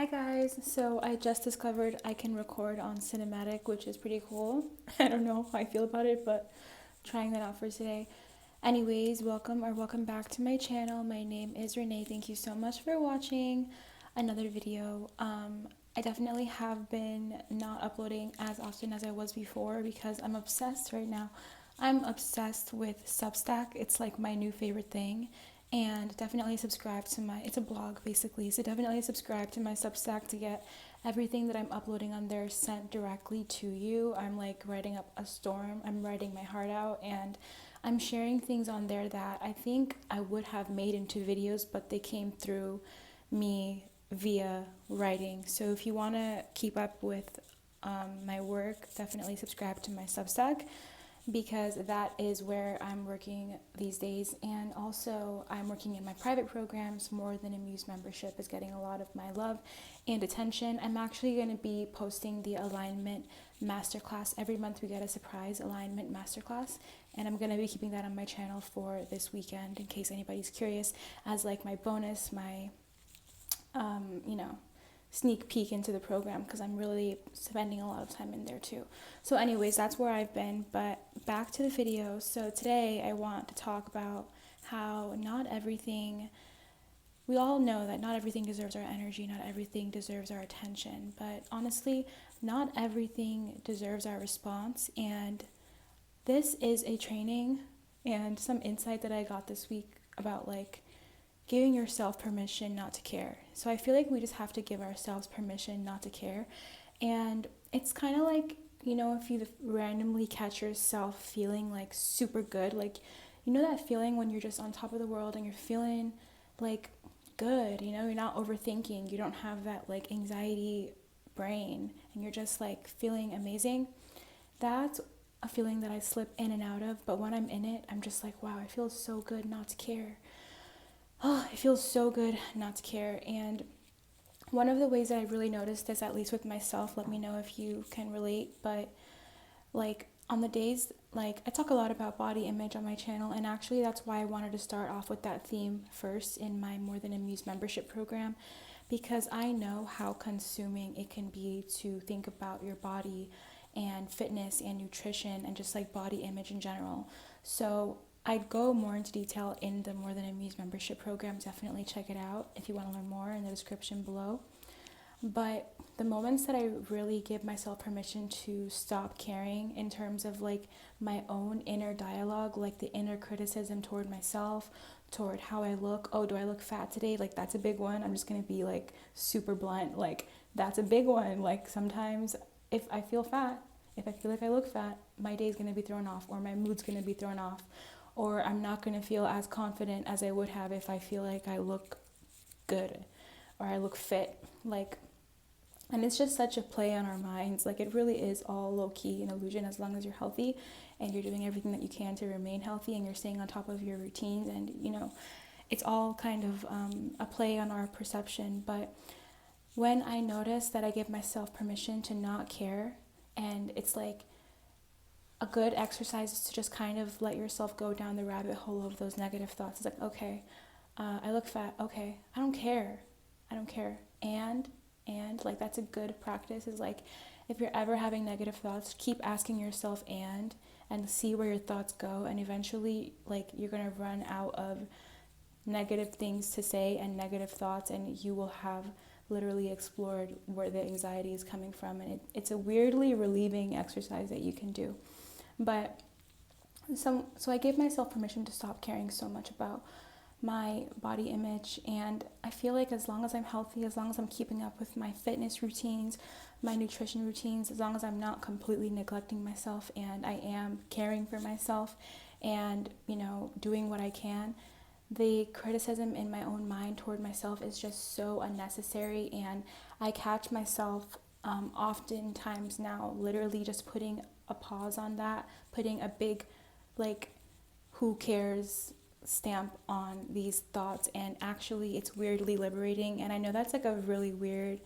Hi guys, so I just discovered I can record on cinematic, which is pretty cool. I don't know how I feel about it, but trying that out for today. Anyways, welcome back to my channel. My name is Renee. Thank you so much for watching another video. I definitely have been not uploading as often as I was before because I'm obsessed right now. I'm obsessed with Substack. It's like my new favorite thing. And definitely subscribe to it's a blog basically. So definitely subscribe to my Substack to get everything that I'm uploading on there sent directly to you. I'm like writing up a storm. I'm writing my heart out and I'm sharing things on there that I think I would have made into videos, but they came through me via writing. So if you want to keep up with my work, definitely subscribe to my Substack because that is where I'm working these days. And also I'm working in my private programs. More Than a Muse membership is getting a lot of my love and attention. I'm actually going to be posting the alignment masterclass. Every month we get a surprise alignment masterclass, and I'm going to be keeping that on my channel for this weekend in case anybody's curious, as like my bonus, my sneak peek into the program, because I'm really spending a lot of time in there too. So anyways, that's where I've been, but back to the video. So today I want to talk about how we all know that not everything deserves our energy, not everything deserves our attention, but honestly, not everything deserves our response. And this is a training and some insight that I got this week about like giving yourself permission not to care. So I feel like we just have to give ourselves permission not to care. And it's kind of like, if you randomly catch yourself feeling like super good, like, that feeling when you're just on top of the world and you're feeling like good, you're not overthinking, you don't have that like anxiety brain, and you're just like feeling amazing. That's a feeling that I slip in and out of, but when I'm in it, I'm just like, wow, it feels so good not to care. Oh, it feels so good not to care. And one of the ways that I really noticed this, at least with myself, let me know if you can relate, but like on the days, like I talk a lot about body image on my channel, and actually that's why I wanted to start off with that theme first in my More Than a Muse membership program, because I know how consuming it can be to think about your body and fitness and nutrition and just like body image in general. So I'd go more into detail in the More Than a Muse membership program. Definitely check it out if you want to learn more in the description below. But the moments that I really give myself permission to stop caring in terms of like my own inner dialogue, like the inner criticism toward myself, toward how I look. Oh, do I look fat today? Like that's a big one. I'm just going to be like super blunt. Like that's a big one. Like sometimes if I feel fat, if I feel like I look fat, my day's going to be thrown off, or my mood's going to be thrown off, or I'm not going to feel as confident as I would have if I feel like I look good or I look fit. Like, and it's just such a play on our minds. Like it really is all low-key an illusion, as long as you're healthy and you're doing everything that you can to remain healthy and you're staying on top of your routines, and it's all kind of a play on our perception. But when I notice that I give myself permission to not care, and it's like a good exercise is to just kind of let yourself go down the rabbit hole of those negative thoughts. It's like, okay, I look fat. Okay, I don't care. And like that's a good practice, is like if you're ever having negative thoughts, keep asking yourself and see where your thoughts go, and eventually like you're going to run out of negative things to say and negative thoughts, and you will have literally explored where the anxiety is coming from. And it's a weirdly relieving exercise that you can do. But so I gave myself permission to stop caring so much about my body image, and I feel like as long as I'm healthy, as long as I'm keeping up with my fitness routines, my nutrition routines, as long as I'm not completely neglecting myself and I am caring for myself and doing what I can, the criticism in my own mind toward myself is just so unnecessary. And I catch myself oftentimes now literally just putting a pause on that, putting a big like who cares stamp on these thoughts, and actually it's weirdly liberating. And I know that's like a really weird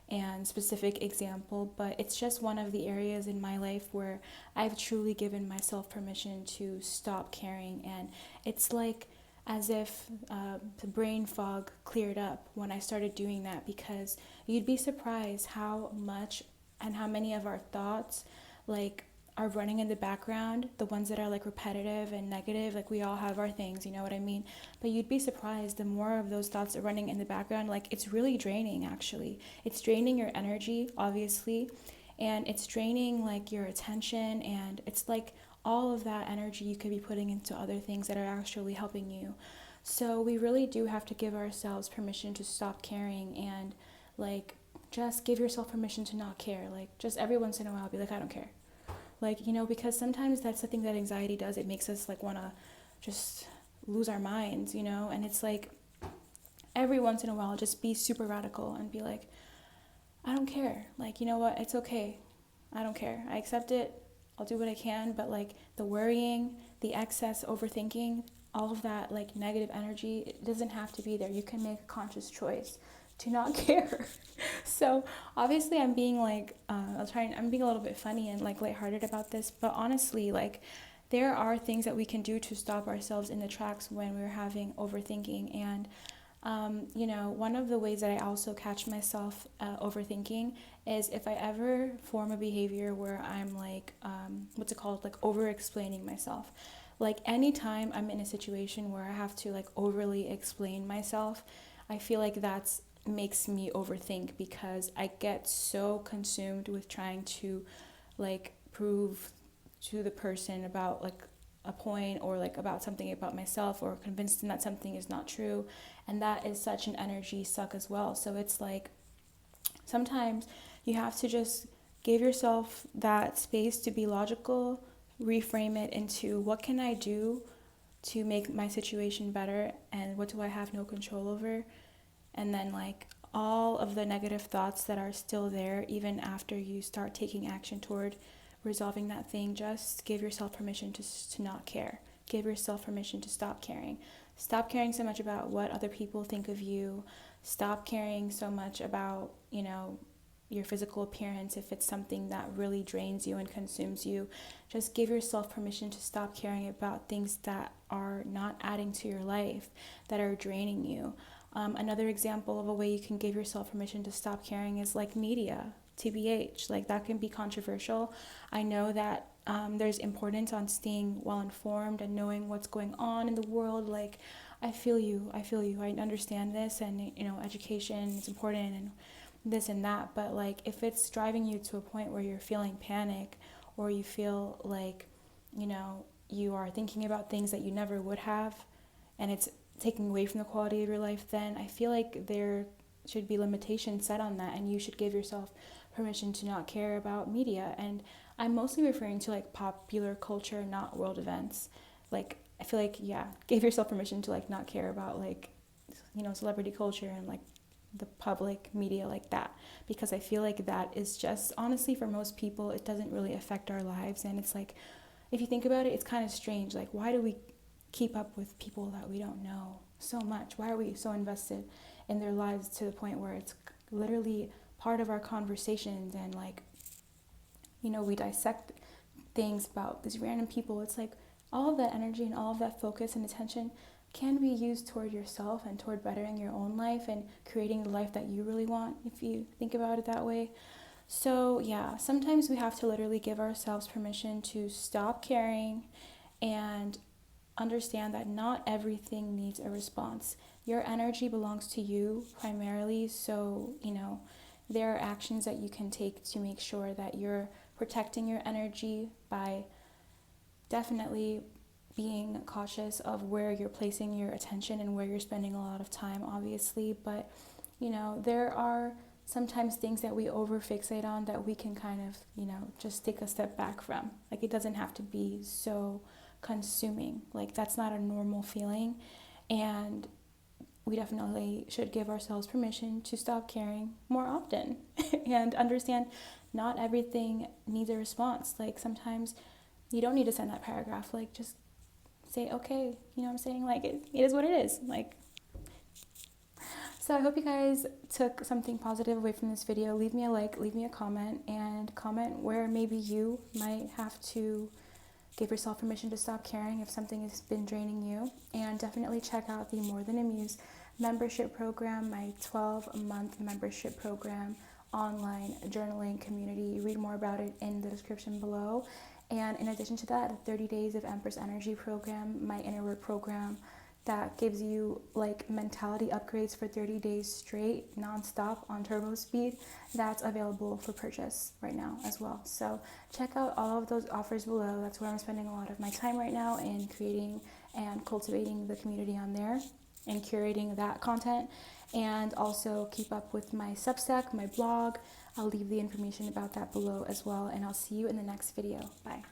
and specific example, but it's just one of the areas in my life where I've truly given myself permission to stop caring. And it's like as if the brain fog cleared up when I started doing that, because you'd be surprised how much and how many of our thoughts like are running in the background, the ones that are like repetitive and negative. Like we all have our things, you know what I mean? But you'd be surprised, the more of those thoughts are running in the background, like it's really draining. Actually, it's draining your energy, obviously, and it's draining like your attention, and it's like all of that energy you could be putting into other things that are actually helping you. So we really do have to give ourselves permission to stop caring, and like just give yourself permission to not care. Like just every once in a while be like, I don't care. Like, you know, because sometimes that's the thing that anxiety does. It makes us like want to just lose our minds, you know? And it's like every once in a while just be super radical and be like, I don't care. Like, you know what? It's okay. I don't care. I accept it. I'll do what I can. But like the worrying, the excess overthinking, all of that like negative energy, it doesn't have to be there. You can make a conscious choice to not care. So obviously I'm being like, I'm being a little bit funny and like lighthearted about this, but honestly, like there are things that we can do to stop ourselves in the tracks when we're having overthinking. And you know, one of the ways that I also catch myself overthinking is if I ever form a behavior where I'm like, what's it called? Like over explaining myself. Like anytime I'm in a situation where I have to like overly explain myself, I feel like that's makes me overthink, because I get so consumed with trying to like prove to the person about like a point, or like about something about myself, or convince them that something is not true. And that is such an energy suck as well. So it's like sometimes you have to just give yourself that space to be logical, reframe it into what can I do to make my situation better, and what do I have no control over. And then like all of the negative thoughts that are still there even after you start taking action toward resolving that thing, just give yourself permission to not care. Give yourself permission to stop caring. Stop caring so much about what other people think of you. Stop caring so much about, you know, your physical appearance if it's something that really drains you and consumes you. Just give yourself permission to stop caring about things that are not adding to your life, that are draining you. Another example of a way you can give yourself permission to stop caring is like media, TBH. Like that can be controversial. I know that there's importance on staying well informed and knowing what's going on in the world. Like I feel you. I understand this, and you know, education is important and this and that. But like if it's driving you to a point where you're feeling panic, or you feel like, you know, you are thinking about things that you never would have, and it's taking away from the quality of your life, then I feel like there should be limitations set on that, and you should give yourself permission to not care about media. And I'm mostly referring to like popular culture, not world events. Like I feel like, yeah, give yourself permission to like not care about like, you know, celebrity culture and like the public media like that, because I feel like that is just, honestly, for most people it doesn't really affect our lives. And it's like, if you think about it, it's kind of strange. Like why do we keep up with people that we don't know so much? Why are we so invested in their lives to the point where it's literally part of our conversations? And like, you know, we dissect things about these random people. It's like all of that energy and all of that focus and attention can be used toward yourself and toward bettering your own life and creating the life that you really want, if you think about it that way. So yeah, sometimes we have to literally give ourselves permission to stop caring and understand that not everything needs a response. Your energy belongs to you primarily, so, you know, there are actions that you can take to make sure that you're protecting your energy by definitely being cautious of where you're placing your attention and where you're spending a lot of time, obviously. But, you know, there are sometimes things that we over fixate on that we can kind of, you know, just take a step back from. Like it doesn't have to be so consuming. Like that's not a normal feeling, and we definitely should give ourselves permission to stop caring more often and understand not everything needs a response. Like sometimes you don't need to send that paragraph. Like just say okay, you know what I'm saying? Like it is what it is. Like, so I hope you guys took something positive away from this video. Leave me a like, leave me a comment, and comment where maybe you might have to give yourself permission to stop caring if something has been draining you. And definitely check out the More Than a Muse membership program, my 12-month membership program, online journaling community. Read more about it in the description below. And in addition to that, 30 days of Empress Energy program, my inner work program that gives you like mentality upgrades for 30 days straight, nonstop on turbo speed. That's available for purchase right now as well. So check out all of those offers below. That's where I'm spending a lot of my time right now, in creating and cultivating the community on there and curating that content. And also keep up with my Substack, my blog. I'll leave the information about that below as well, and I'll see you in the next video. Bye.